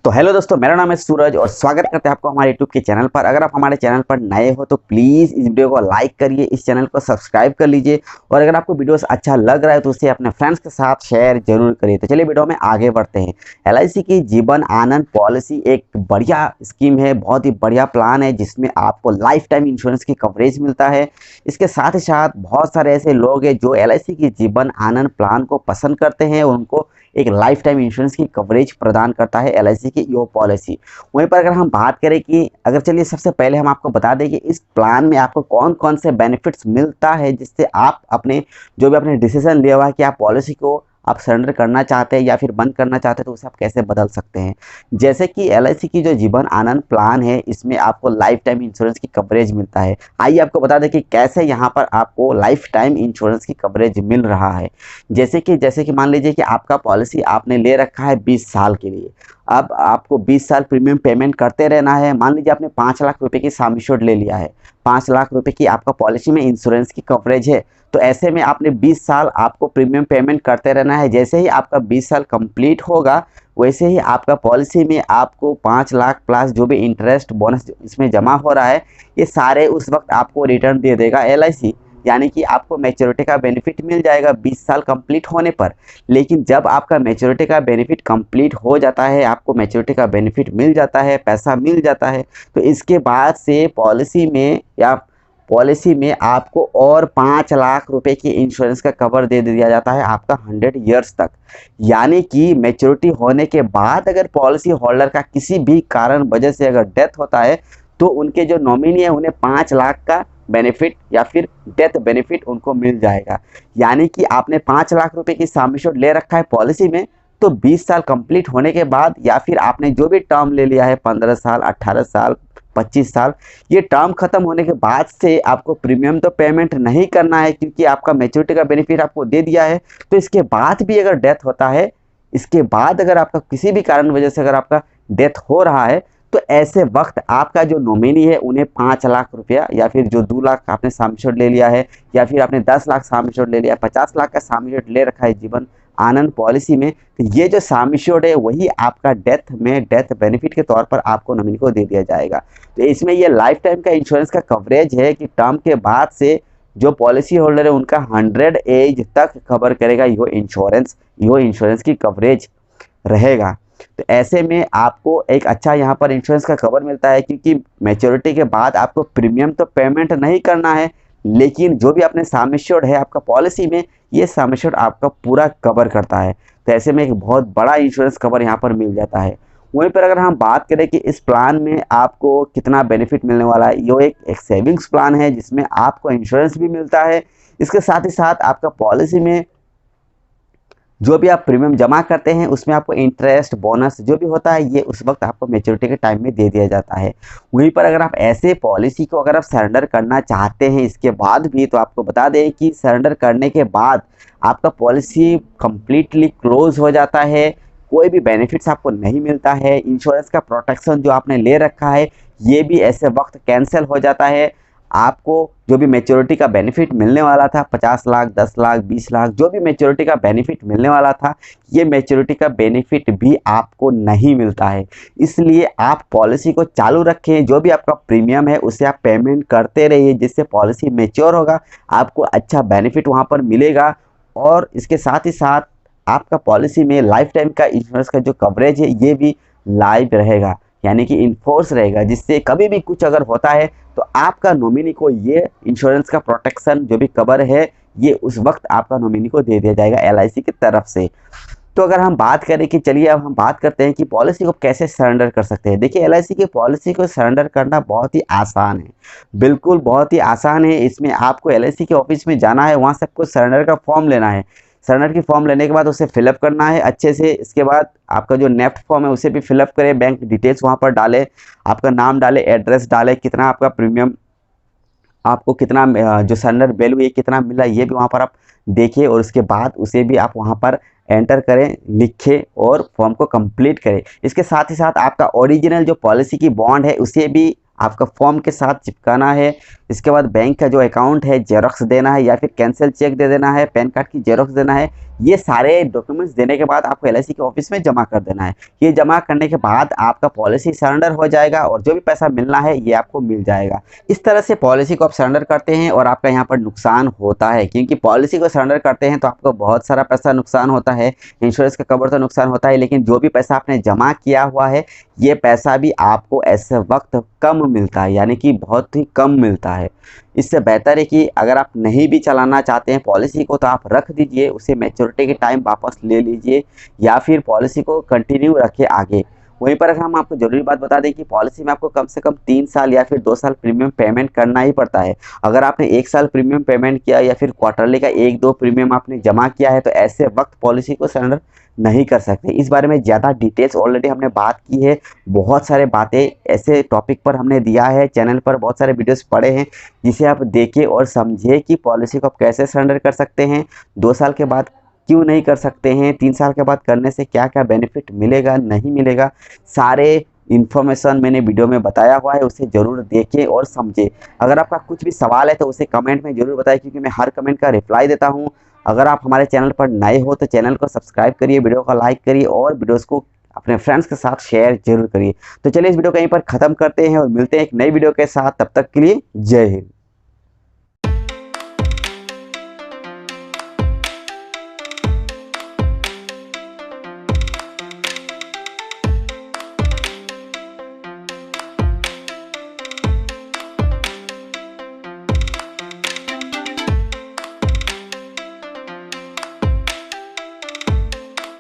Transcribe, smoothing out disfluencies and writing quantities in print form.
तो हेलो दोस्तों, मेरा नाम है सूरज और स्वागत करते हैं आपको हमारे यूट्यूब के चैनल पर। अगर आप हमारे चैनल पर नए हो तो प्लीज़ इस वीडियो को लाइक करिए, इस चैनल को सब्सक्राइब कर लीजिए और अगर आपको वीडियोस अच्छा लग रहा है तो उसे अपने फ्रेंड्स के साथ शेयर जरूर करिए। तो चलिए वीडियो में आगे बढ़ते हैं। एलआईसी की जीवन आनंद पॉलिसी एक बढ़िया स्कीम है, बहुत ही बढ़िया प्लान है जिसमें आपको लाइफ टाइम इंश्योरेंस की कवरेज मिलता है। इसके साथ ही साथ बहुत सारे ऐसे लोग हैं जो एलआईसी की जीवन आनंद प्लान को पसंद करते हैं, उनको एक लाइफ टाइम इंश्योरेंस की कवरेज प्रदान करता है एलआईसी की यो पॉलिसी। वहीं पर अगर हम बात करें कि अगर चलिए सबसे पहले हम आपको बता दें कि इस प्लान में आपको कौन कौन से बेनिफिट्स मिलता है जिससे आप अपने जो भी आपने डिसीजन लिया हुआ है कि आप पॉलिसी को आप सरेंडर करना चाहते हैं या फिर बंद करना चाहते हैं तो उसे आप कैसे बदल सकते हैं। जैसे कि एलआईसी की जो जीवन आनंद प्लान है इसमें आपको लाइफ टाइम इंश्योरेंस की कवरेज मिलता है। आइए आपको बता दें कि कैसे यहाँ पर आपको लाइफ टाइम इंश्योरेंस की कवरेज मिल रहा है। जैसे कि मान लीजिए कि आपका पॉलिसी आपने ले रखा है 20 साल के लिए। अब आपको 20 साल प्रीमियम पेमेंट करते रहना है। मान लीजिए आपने 5 लाख रुपए की सम एश्योर्ड ले लिया है, 5 लाख रुपए की आपका पॉलिसी में इंश्योरेंस की कवरेज है। तो ऐसे में आपने 20 साल आपको प्रीमियम पेमेंट करते रहना है। जैसे ही आपका 20 साल कंप्लीट होगा वैसे ही आपका पॉलिसी में आपको 5 लाख प्लस जो भी इंटरेस्ट बोनस इसमें जमा हो रहा है ये सारे उस वक्त आपको रिटर्न दे देगा एलआईसी। यानी कि आपको मैच्योरिटी का बेनिफिट मिल जाएगा 20 साल कंप्लीट होने पर। लेकिन जब आपका मैच्योरिटी का बेनिफिट कंप्लीट हो जाता है, आपको मैच्योरिटी का बेनिफिट मिल जाता है, पैसा मिल जाता है, तो इसके बाद से पॉलिसी में आपको और 5 लाख रुपए की इंश्योरेंस का कवर दे दिया जाता है आपका 100 ईयर्स तक। यानी कि मैच्योरिटी होने के बाद अगर पॉलिसी होल्डर का किसी भी कारण वजह से अगर डेथ होता है तो उनके जो नॉमिनी है उन्हें 5 लाख का बेनिफिट या फिर डेथ बेनिफिट उनको मिल जाएगा। यानी कि आपने 5 लाख रुपए की सम एश्योर्ड ले रखा है पॉलिसी में, तो 20 साल कंप्लीट होने के बाद या फिर आपने जो भी टर्म ले लिया है 15 साल, 18 साल, 25 साल, ये टर्म खत्म होने के बाद से आपको प्रीमियम तो पेमेंट नहीं करना है क्योंकि आपका मैच्योरिटी का बेनिफिट आपको दे दिया है। तो इसके बाद भी अगर डेथ होता है, इसके बाद अगर आपका किसी भी कारण वजह से अगर आपका डेथ हो रहा है तो ऐसे वक्त आपका जो नॉमिनी है उन्हें 5 लाख रुपया या फिर जो 2 लाख आपने सम एश्योर्ड ले लिया है या फिर आपने 10 लाख सम एश्योर्ड ले लिया, 50 लाख का सम एश्योर्ड ले रखा है जीवन आनंद पॉलिसी में, तो ये जो सम एश्योर्ड है वही आपका डेथ बेनिफिट के तौर पर आपको नॉमिनी को दे दिया जाएगा। तो इसमें ये लाइफ टाइम का इंश्योरेंस का कवरेज है कि टर्म के बाद से जो पॉलिसी होल्डर है उनका 100 एज तक कवर करेगा यो इंश्योरेंस की कवरेज रहेगा। तो ऐसे में आपको एक अच्छा यहाँ पर इंश्योरेंस का कवर मिलता है क्योंकि मैच्योरिटी के बाद आपको प्रीमियम तो पेमेंट नहीं करना है, लेकिन जो भी आपने सम एश्योर्ड है आपका पॉलिसी में ये सम एश्योर्ड आपका पूरा कवर करता है। तो ऐसे में एक बहुत बड़ा इंश्योरेंस कवर यहाँ पर मिल जाता है। वहीं पर अगर हम बात करें कि इस प्लान में आपको कितना बेनिफिट मिलने वाला है, ये एक सेविंग्स प्लान है जिसमें आपको इंश्योरेंस भी मिलता है। इसके साथ ही साथ आपका पॉलिसी में जो भी आप प्रीमियम जमा करते हैं उसमें आपको इंटरेस्ट बोनस जो भी होता है ये उस वक्त आपको मैच्योरिटी के टाइम में दे दिया जाता है। वहीं पर अगर आप ऐसे पॉलिसी को अगर आप सरेंडर करना चाहते हैं इसके बाद भी, तो आपको बता दें कि सरेंडर करने के बाद आपका पॉलिसी कंप्लीटली क्लोज हो जाता है, कोई भी बेनिफिट्स आपको नहीं मिलता है। इंश्योरेंस का प्रोटेक्शन जो आपने ले रखा है ये भी ऐसे वक्त कैंसिल हो जाता है। आपको जो भी मैच्योरिटी का बेनिफिट मिलने वाला था 50 लाख, 10 लाख, 20 लाख, जो भी मैच्योरिटी का बेनिफिट मिलने वाला था ये मैच्योरिटी का बेनिफिट भी आपको नहीं मिलता है। इसलिए आप पॉलिसी को चालू रखें, जो भी आपका प्रीमियम है उसे आप पेमेंट करते रहिए जिससे पॉलिसी मैच्योर होगा, आपको अच्छा बेनिफिट वहाँ पर मिलेगा। और इसके साथ ही साथ आपका पॉलिसी में लाइफ टाइम का इंश्योरेंस का जो कवरेज है ये भी लाइव रहेगा, यानी कि इन्फोर्स रहेगा, जिससे कभी भी कुछ अगर होता है तो आपका नॉमिनी को ये इंश्योरेंस का प्रोटेक्शन जो भी कवर है ये उस वक्त आपका नॉमिनी को दे दिया जाएगा एलआईसी की तरफ से। तो अगर हम बात करें कि चलिए अब हम बात करते हैं कि पॉलिसी को कैसे सरेंडर कर सकते हैं। देखिए एलआईसी की पॉलिसी को सरेंडर करना बहुत ही आसान है, बिल्कुल बहुत ही आसान है। इसमें आपको एलआईसी के ऑफिस में जाना है, वहाँ से आपको सरेंडर का फॉर्म लेना है। सरेंडर की फॉर्म लेने के बाद उसे फिलअप करना है अच्छे से। इसके बाद आपका जो नेफ्ट फॉर्म है उसे भी फिलअप करें, बैंक डिटेल्स वहाँ पर डालें, आपका नाम डालें, एड्रेस डालें, कितना आपका प्रीमियम आपको कितना जो सरेंडर वैल्यू ये कितना मिला ये भी वहाँ पर आप देखिए और उसके बाद उसे भी आप वहाँ पर एंटर करें, लिखें और फॉर्म को कंप्लीट करें। इसके साथ ही साथ आपका ओरिजिनल जो पॉलिसी की बॉन्ड है उसे भी आपका फॉर्म के साथ चिपकाना है। इसके बाद बैंक का जो अकाउंट है जेरॉक्स देना है या फिर कैंसिल चेक दे देना है, पैन कार्ड की जेरॉक्स देना है। ये सारे डॉक्यूमेंट्स देने के बाद आपको एलआईसी के ऑफिस में जमा कर देना है। ये जमा करने के बाद आपका पॉलिसी सरेंडर हो जाएगा और जो भी पैसा मिलना है ये आपको मिल जाएगा। इस तरह से पॉलिसी को आप सरेंडर करते हैं और आपका यहाँ पर नुकसान होता है, क्योंकि पॉलिसी को सरेंडर करते हैं तो आपको बहुत सारा पैसा नुकसान होता है। इंश्योरेंस का कवर तो नुकसान होता है, लेकिन जो भी पैसा आपने जमा किया हुआ है ये पैसा भी आपको ऐसे वक्त कम मिलता है, यानी कि बहुत ही कम मिलता है। इससे बेहतर है कि अगर आप नहीं भी चलाना चाहते हैं पॉलिसी को तो आप रख दीजिए, उसे मैच्योरिटी के टाइम वापस ले लीजिए या फिर पॉलिसी को कंटिन्यू रखें आगे। वहीं पर अगर हम आपको जरूरी बात बता दें कि पॉलिसी में आपको कम से कम 3 साल या फिर 2 साल प्रीमियम पेमेंट करना ही पड़ता है। अगर आपने 1 साल प्रीमियम पेमेंट किया या फिर क्वार्टरली का 1-2 प्रीमियम आपने जमा किया है तो ऐसे वक्त पॉलिसी को सरेंडर नहीं कर सकते। इस बारे में ज़्यादा डिटेल्स ऑलरेडी हमने बात की है, बहुत सारे बातें ऐसे टॉपिक पर हमने दिया है, चैनल पर बहुत सारे वीडियोस पड़े हैं जिसे आप देखें और समझें कि पॉलिसी को आप कैसे सरेंडर कर सकते हैं, 2 साल के बाद क्यों नहीं कर सकते हैं, 3 साल के बाद करने से क्या क्या बेनिफिट मिलेगा नहीं मिलेगा। सारे इन्फॉर्मेशन मैंने वीडियो में बताया हुआ है, उसे ज़रूर देखें और समझें। अगर आपका कुछ भी सवाल है तो उसे कमेंट में ज़रूर बताएं, क्योंकि मैं हर कमेंट का रिप्लाई देता हूं। अगर आप हमारे चैनल पर नए हो तो चैनल को सब्सक्राइब करिए, वीडियो को लाइक करिए और वीडियोस को अपने फ्रेंड्स के साथ शेयर जरूर करिए। तो चलिए इस वीडियो को यहीं पर ख़त्म करते हैं और मिलते हैं एक नई वीडियो के साथ। तब तक के लिए जय हिंद।